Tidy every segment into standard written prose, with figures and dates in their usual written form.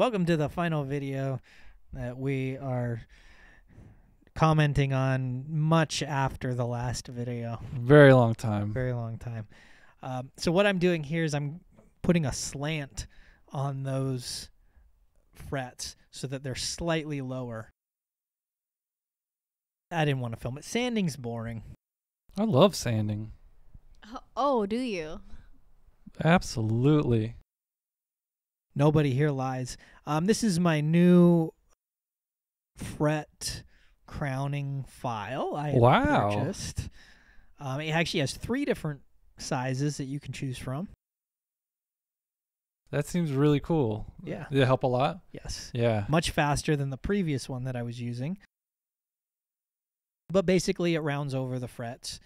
Welcome to the final video that we are commenting on much after the last video. Very long time. Very long time. So what I'm doing here is I'm putting a slant on those frets so that they're slightly lower. I didn't want to film it. Sanding's boring. I love sanding. Oh, do you? Absolutely. Nobody here lies. This is my new fret crowning file I purchased. It actually has 3 different sizes that you can choose from. That seems really cool. Yeah. Did it help a lot? Yes. Yeah. Much faster than the previous one that I was using. But basically it rounds over the frets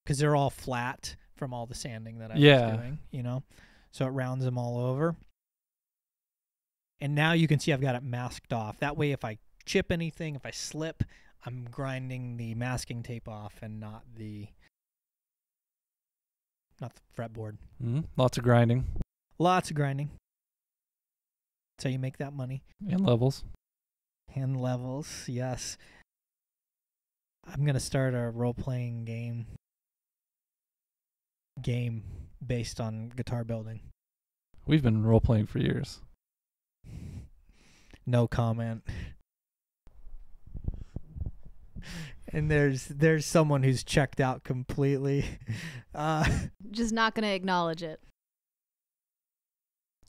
because they're all flat from all the sanding that I was doing, you know. So it rounds them all over. And now you can see I've got it masked off. That way if I chip anything, if I slip, I'm grinding the masking tape off and not the fretboard. Lots of grinding. Lots of grinding. That's how you make that money. And levels. And levels, yes. I'm going to start a role-playing game based on guitar building. We've been role-playing for years. No comment. And there's someone who's checked out completely. Just not going to acknowledge it.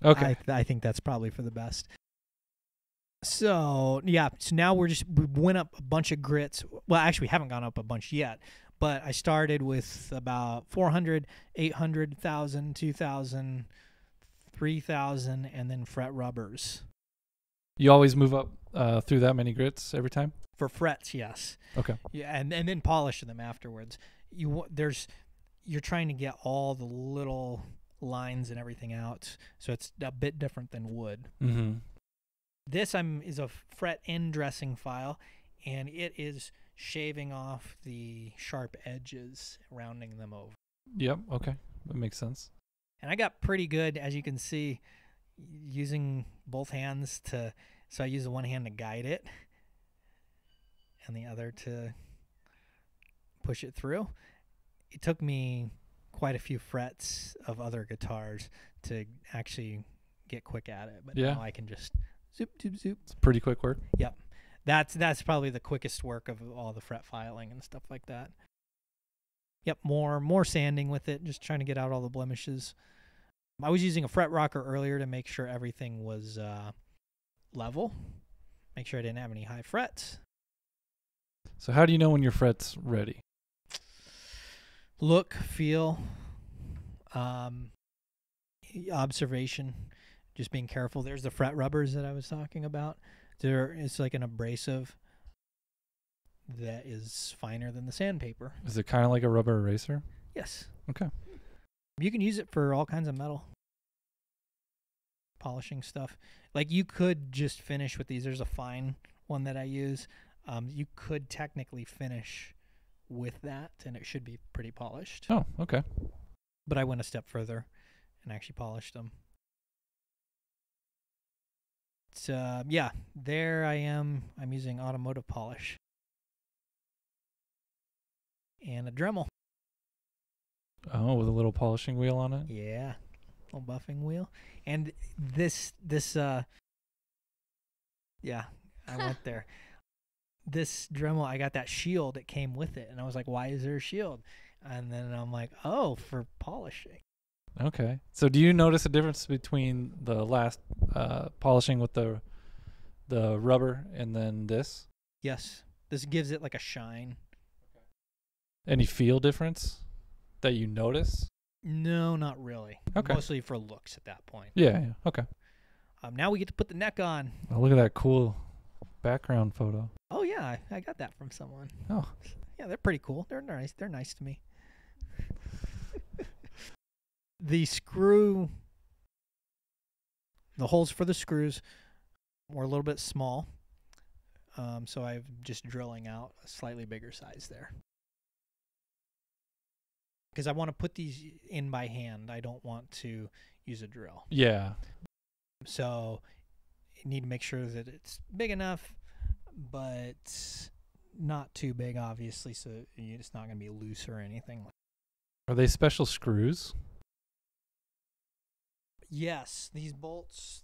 Okay. I think that's probably for the best. So, yeah. So now we went up a bunch of grits. Well, actually, we haven't gone up a bunch yet. But I started with about 400, 800, 1,000, 2,000, 3,000, and then fret rubbers. You always move up through that many grits every time? For frets, yes. Okay. Yeah, and then polish them afterwards. You're trying to get all the little lines and everything out, so it's a bit different than wood. Mm-hmm. This is a fret end dressing file, and it is shaving off the sharp edges, rounding them over. Yep. Okay. That makes sense. And I got pretty good, as you can see, using both hands so I use the one hand to guide it and the other to push it through. It took me quite a few frets of other guitars to actually get quick at it, but now I can just zoop, zoop, zoop. It's pretty quick work. Yep. That's probably the quickest work of all the fret filing and stuff like that. Yep, more sanding with it, just trying to get out all the blemishes. I was using a fret rocker earlier to make sure everything was level. Make sure I didn't have any high frets. So how do you know when your fret's ready? Look, feel, observation, just being careful. There's the fret rubbers that I was talking about. It's like an abrasive that is finer than the sandpaper. Is it kind of like a rubber eraser? Yes. Okay. You can use it for all kinds of metal polishing stuff. Like you could just finish with these. There's a fine one that I use. You could technically finish with that, and it should be pretty polished. Oh, okay. But I went a step further and actually polished them. So, yeah, there I am. I'm using automotive polish. And a Dremel. Oh, with a little polishing wheel on it? Yeah, little buffing wheel. And this yeah, I went there. This Dremel, I got that shield that came with it, and I was like, why is there a shield? And then I'm like, oh, for polishing. Okay. So do you notice a difference between the last polishing with the rubber and then this? Yes. This gives it like a shine. Any feel difference that you notice? No, not really. Okay. Mostly for looks at that point. Yeah. Okay. Now we get to put the neck on. Oh, look at that cool background photo. Oh, yeah. I got that from someone. Oh. Yeah, they're pretty cool. They're nice. They're nice to me. The holes for the screws were a little bit small. So I'm just drilling out a slightly bigger size there. Because I want to put these in by hand. I don't want to use a drill. Yeah. So need to make sure that it's big enough, but not too big, obviously, so it's not going to be loose or anything. Are they special screws? Yes, these bolts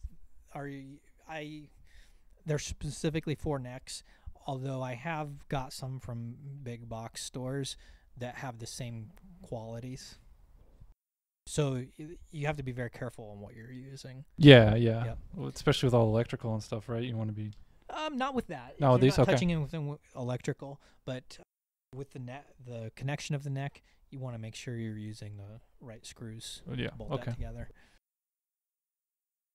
they're specifically for necks, although I have got some from big box stores that have the same qualities. So you have to be very careful on what you're using. Yeah. Yep. Well, especially with all electrical and stuff, right? You want to be... Not with that. No, You're these not okay. touching anything electrical, but with the connection of the neck, you want to make sure you're using the right screws. Yeah. To bolt Okay. that together.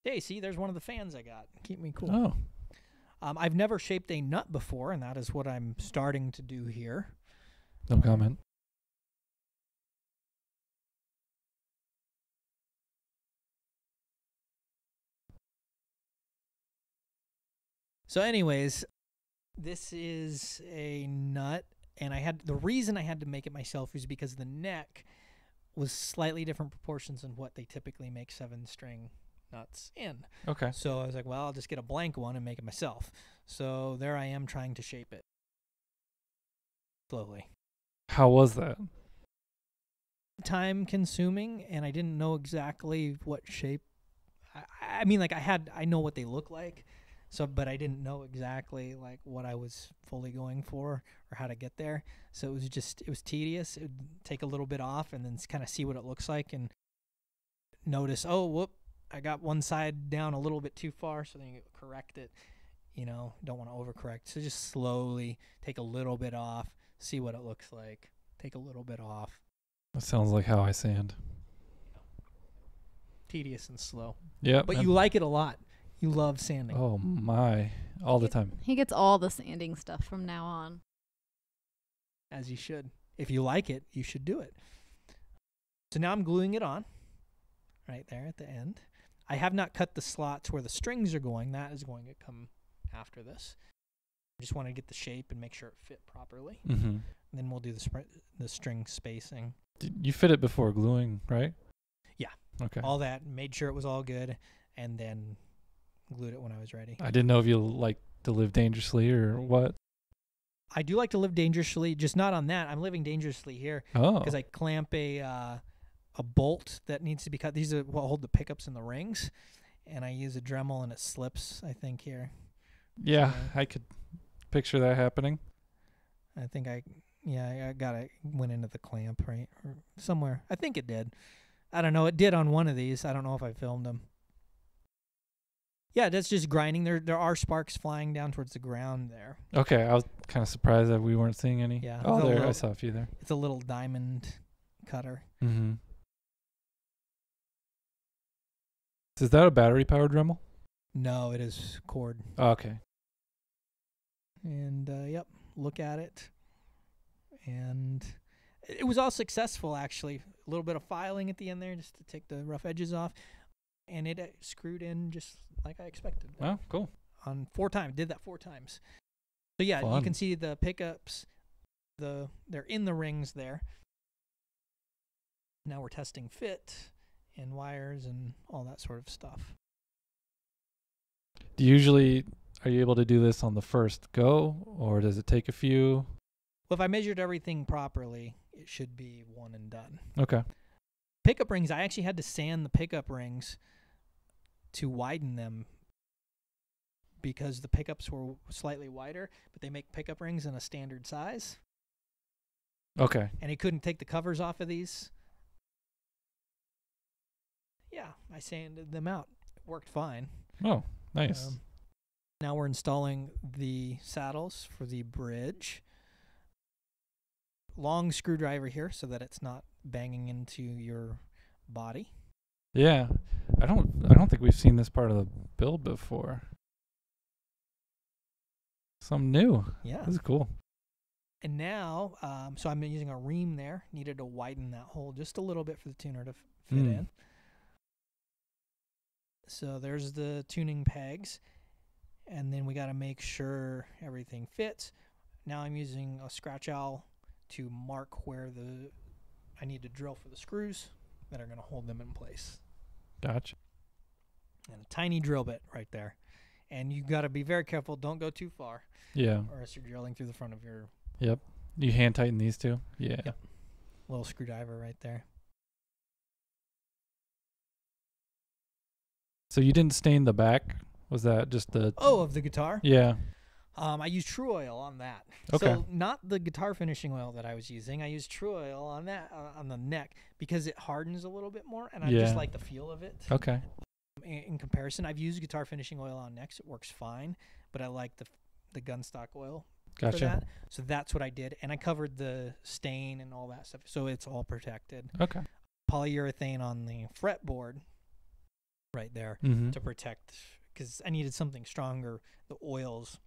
Hey, see, there's one of the fans I got. Keep me cool. Oh. I've never shaped a nut before, and that is what I'm starting to do here. No comment. So anyways, this is a nut, and the reason I had to make it myself is because the neck was slightly different proportions than what they typically make 7-string nuts in. Okay. So I was like, well, I'll just get a blank one and make it myself. So there I am trying to shape it slowly. How was that? Time consuming, and I didn't know exactly what shape. I mean, like I know what they look like. So, but I didn't know exactly like what I was fully going for or how to get there. So it was tedious. It would take a little bit off and then kind of see what it looks like and notice, oh, whoop, I got one side down a little bit too far. So then you correct it, don't want to overcorrect. So just slowly take a little bit off, see what it looks like, take a little bit off. That sounds like how I sand. Tedious and slow. Yeah. But you like it a lot. You love sanding. Oh my, all the time. He gets all the sanding stuff from now on. As you should. If you like it, you should do it. So now I'm gluing it on right there at the end. I have not cut the slots where the strings are going. That is going to come after this. I just want to get the shape and make sure it fit properly. Mm-hmm. And then we'll do the string spacing. You fit it before gluing, right? Yeah. Okay. All that, made sure it was all good, and then glued it when I was ready. I didn't know if you like to live dangerously or what. I do like to live dangerously, just not on that. I'm living dangerously here Oh. because I clamp a bolt that needs to be cut. These are what hold the pickups and the rings, and I use a Dremel and it slips, I think, here. Yeah, So I could picture that happening. I think I went into the clamp, right? Or somewhere. I think it did. I don't know. It did on one of these. I don't know if I filmed them. Yeah, that's just grinding. There are sparks flying down towards the ground there. Okay, I was kind of surprised that we weren't seeing any. Yeah, Oh, the there, I little- saw a few there. It's a little diamond cutter. Mm-hmm. Is that a battery-powered Dremel? No, it is cord. Oh, okay. And, yep, look at it. And it was all successful, actually. A little bit of filing at the end there just to take the rough edges off. And it screwed in just like I expected. Oh, cool. On 4 times. Did that 4 times. So, yeah, you Fun. can see the pickups. They're in the rings there. Now we're testing fit and wires and all that sort of stuff. Are you able to do this on the first go, or does it take a few? Well, if I measured everything properly, it should be one and done. Okay. Pickup rings, I actually had to sand the pickup rings to widen them because the pickups were slightly wider, but they make pickup rings in a standard size. Okay. And he couldn't take the covers off of these. Yeah, I sanded them out. It worked fine. Oh, nice. Now we're installing the saddles for the bridge. Long screwdriver here so that it's not banging into your body. Yeah. I don't think we've seen this part of the build before. Something new. Yeah. This is cool. And now, so I'm using a ream there. Needed to widen that hole just a little bit for the tuner to fit in. So there's the tuning pegs. And then we got to make sure everything fits. Now I'm using a scratch awl to mark where I need to drill for the screws that are going to hold them in place. Gotcha. And a tiny drill bit right there. And you got to be very careful. Don't go too far, Yeah. or else you're drilling through the front of your Yep. You hand tighten these two? Yeah. Yep. little screwdriver right there. So you didn't stain the back? Was that just the... Oh, of the guitar? Yeah. I used True Oil on that. Okay. So not the guitar finishing oil that I was using. I used True Oil on that on the neck because it hardens a little bit more, and I just like the feel of it. Okay. In comparison, I've used guitar finishing oil on necks. It works fine, but I like the gunstock oil for Gotcha. that. So that's what I did, and I covered the stain and all that stuff, so it's all protected. Okay. Polyurethane on the fretboard right there Mm-hmm. to protect, because I needed something stronger. The oils,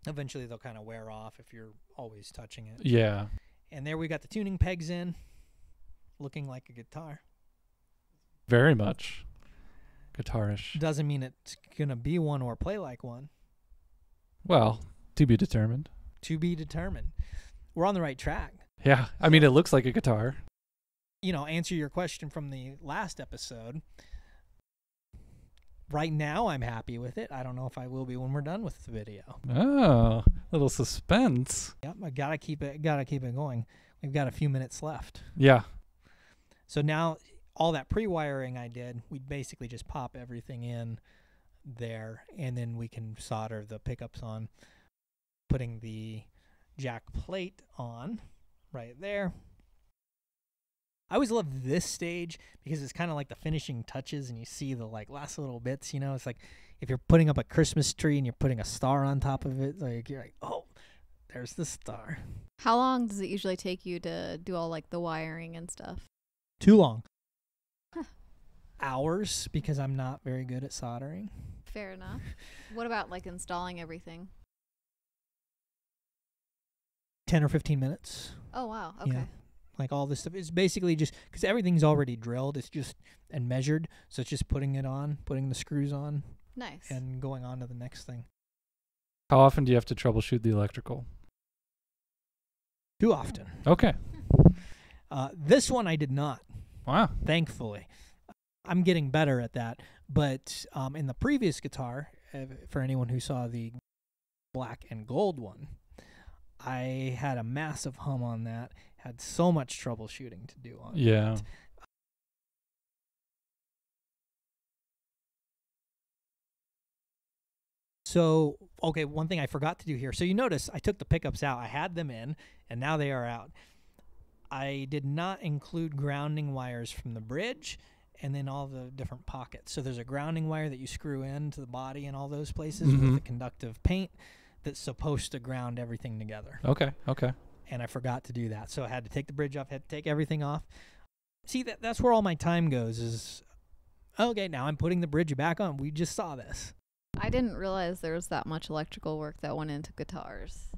eventually they'll kind of wear off if you're always touching it. Yeah. And there we got the tuning pegs in, looking like a guitar. Very much guitarish. Doesn't mean it's going to be one or play like one. Well, to be determined. To be determined. We're on the right track. Yeah. I mean, it looks like a guitar. Answer your question from the last episode. Right now, I'm happy with it. I don't know if I will be when we're done with the video. Oh, little suspense. Yep, I gotta keep it going. We've got a few minutes left. Yeah. So now, all that pre-wiring I did, we basically just pop everything in there, and then we can solder the pickups on, putting the jack plate on right there. I always love this stage because it's kind of like the finishing touches, and you see the last little bits. It's like if you're putting up a Christmas tree and you're putting a star on top of it. You're like, oh, there's the star. How long does it usually take you to do all the wiring and stuff? Too long. Huh. Hours, because I'm not very good at soldering. Fair enough. What about installing everything? 10 or 15 minutes. Oh wow. Okay. Yeah. All this stuff. It's basically just because everything's already drilled. It's just and measured. So it's just putting it on, putting the screws on, Nice. and going on to the next thing. How often do you have to troubleshoot the electrical? Too often. Okay. This one I did not, Wow. thankfully. I'm getting better at that. But in the previous guitar, for anyone who saw the black and gold one, I had a massive hum on that. Had so much troubleshooting to do on Yeah. that. So, okay, one thing I forgot to do here. So you notice I took the pickups out. I had them in, and now they are out. I did not include grounding wires from the bridge and then all the different pockets. So there's a grounding wire that you screw into the body and all those places with Mhm. the conductive paint that's supposed to ground everything together. Okay. Okay. And I forgot to do that. So I had to take the bridge off, had to take everything off. See, that's where all my time goes is, okay, now I'm putting the bridge back on. We just saw this. I didn't realize there was that much electrical work that went into guitars.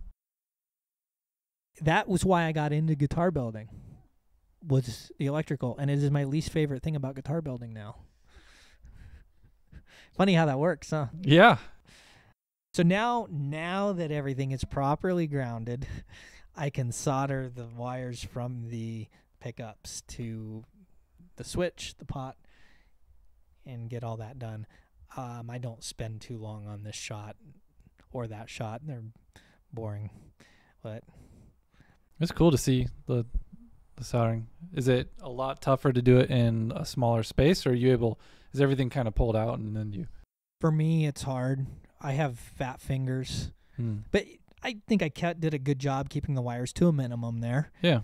That was why I got into guitar building, was the electrical. And it is my least favorite thing about guitar building now. Funny how that works, huh? Yeah. So now that everything is properly grounded, I can solder the wires from the pickups to the switch, the pot, and get all that done. I don't spend too long on this shot or that shot. They're boring. But It's cool to see the soldering. Is it a lot tougher to do it in a smaller space, or are you able? Is everything kind of pulled out and then you? for me, it's hard. I have fat fingers. But I think I did a good job keeping the wires to a minimum there. Yeah.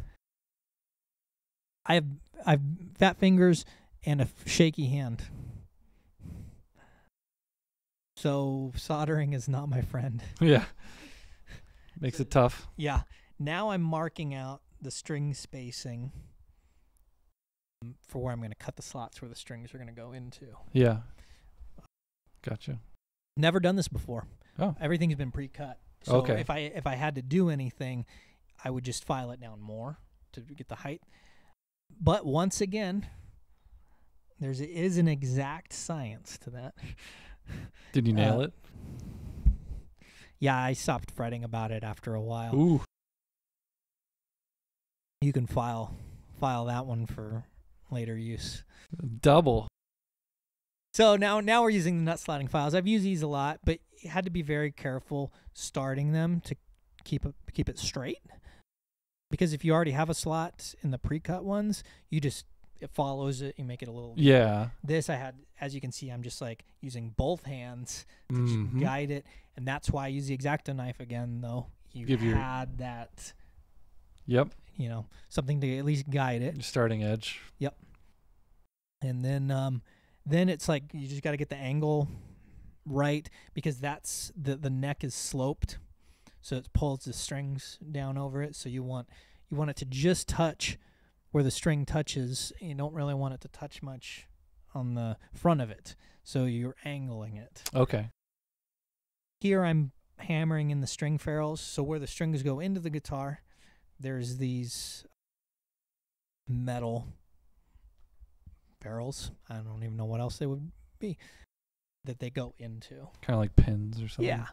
I have fat fingers and a shaky hand. So soldering is not my friend. Yeah. Makes it tough. Yeah. Now I'm marking out the string spacing for where I'm going to cut the slots where the strings are going to go into. Yeah. Gotcha. Never done this before. Oh. Everything's been pre-cut. So Okay. if I had to do anything, I would just file it down more to get the height. But once again, there is an exact science to that. Did you nail it? Yeah, I stopped fretting about it after a while. Ooh. You can file that one for later use. Double. So now we're using the nut slotting files. I've used these a lot, but you had to be very careful starting them to keep it straight. Because if you already have a slot in the pre-cut ones, it follows it. You make it a little. Yeah. This I had, as you can see, I'm just like using both hands to Mhm. just guide it, and that's why I use the X-Acto knife again. Though you had that, Yep. something to at least guide it. Your starting edge. Yep. And then it's like you just got to get the angle right, because that's the neck is sloped. So it pulls the strings down over it. So you want it to just touch where the string touches. You don't really want it to touch much on the front of it. So you're angling it. Okay. Here I'm hammering in the string ferrules. So where the strings go into the guitar, there's these metal ferrules. I don't even know what else they would be that they go into. Kind of like pins or something. Yeah.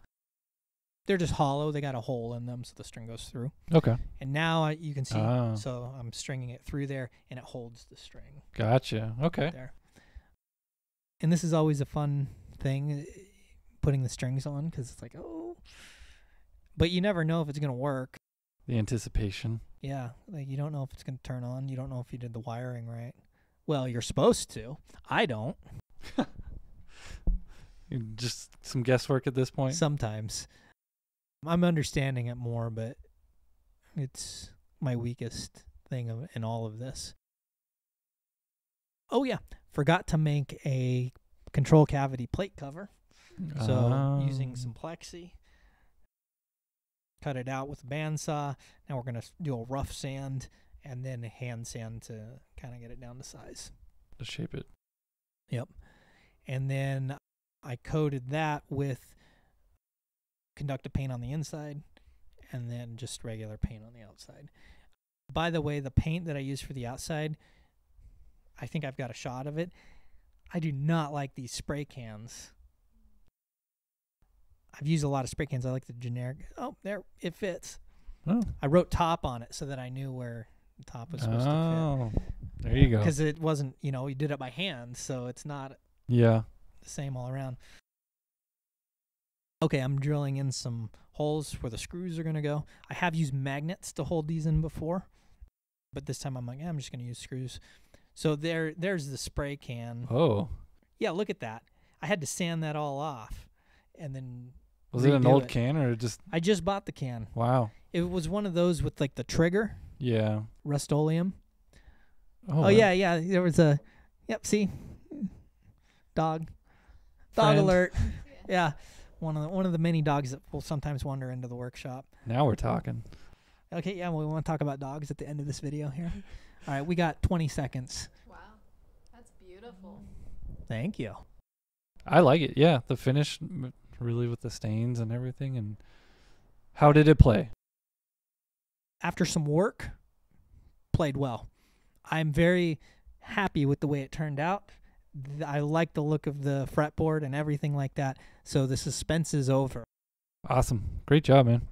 They're just hollow. They got a hole in them, so the string goes through. Okay. And now you can see, Ah. so I'm stringing it through there, and it holds the string Gotcha. Okay. there. And this is always a fun thing, putting the strings on, because it's like, oh. But you never know if it's going to work. The anticipation. Yeah, like you don't know if it's going to turn on. You don't know if you did the wiring right. Well, you're supposed to. I don't. Just some guesswork at this point. Sometimes. I'm understanding it more, but it's my weakest thing in all of this. Oh, yeah. Forgot to make a control cavity plate cover. So using some plexi. Cut it out with a bandsaw. Now we're going to do a rough sand and then a hand sand to kind of get it down to size. To shape it. Yep. And then I coated that with conductive paint on the inside and then just regular paint on the outside. By the way, the paint that I use for the outside, I think I've got a shot of it. I do not like these spray cans. I've used a lot of spray cans. I like the generic. Oh, there, it fits. Oh. I wrote top on it so that I knew where the top was supposed to Oh. There you go. Because it wasn't, you did it by hand, so it's not Yeah. the same all around. Okay, I'm drilling in some holes where the screws are going to go. I have used magnets to hold these in before, but this time I'm like, I'm just going to use screws. So there's the spray can. Oh. Yeah, look at that. I had to sand that all off and then Was it an redo old it. can or just... I just bought the can. Wow. It was one of those with like the trigger, Yeah. Rust-Oleum. Oh, Oh, yeah. There was a, yep, see? Dog Friend. alert. Yeah. One of the many dogs that will sometimes wander into the workshop. Now we're talking. Okay, yeah, we want to talk about dogs at the end of this video here. All right, we got 20 seconds. Wow. That's beautiful. Thank you. I like it. Yeah. The finish, really with the stains and everything. And how did it play? After some work, played well. I'm very happy with the way it turned out. I like the look of the fretboard and everything like that. So the suspense is over. Awesome. Great job, man.